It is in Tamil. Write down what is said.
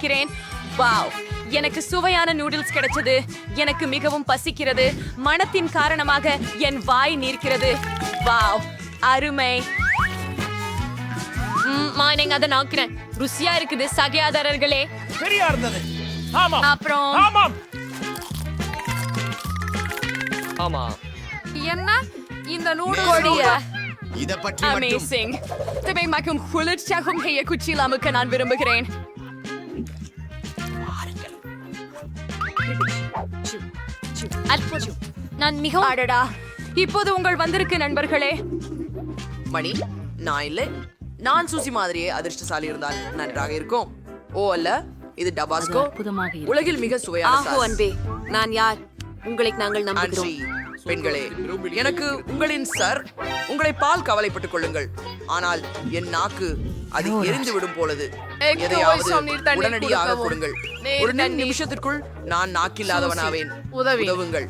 இருக்கிறேன். வாவ், எனக்கு சுவையான நூடுல்ஸ் கிடைச்சது. எனக்கு மிகவும் பசிக்கிறது. மணத்தின் காரணமாக என் வாய் நீர்க்கிறது. வாவ், அருமை. நீங்க அதை நாக்கிறேன். ருசியா இருக்குது சகையாதாரர்களே. சரியா இருந்தது. ஆமாம். அப்புறம் ஆமாம். ஆமா. என்ன இந்த நூடுல்ஸ் இத பற்றி மட்டும் அமேசிங். தவை மக்கும் குளிர்ச்சியாகவும் ஹைய குச்சியில் அமுக்க நான் விரும்புகிறேன். நான் மிகவும் அடடா. இப்போது உங்கள் வந்திருக்கு நண்பர்களே. மணி நான் இல்லை. நான் சூசி மாதிரியே அதிர்ஷ்டசாலி இருந்தால் நன்றாக இருக்கும். ஓ அல்ல, இது டபாஸ்கோ, உலகில் மிக சுவையான ஆஹோ சாஸ். அன்பே, நான் யார்? உங்களை நாங்கள் நன்றி நம்புகிறோம். பெண்களே. எனக்கு உங்களின் சார், உங்களை பால் கவலைப்பட்டுக் கொள்ளுங்கள். ஆனால் என் நாக்கு அது எரிந்து விடும் போலது. எதையாவது உடனடியாக கொடுங்கள். ஒரு நிமிஷத்திற்குள் நான் நாக்கில்லாதவனாவேன். உதவுங்கள்.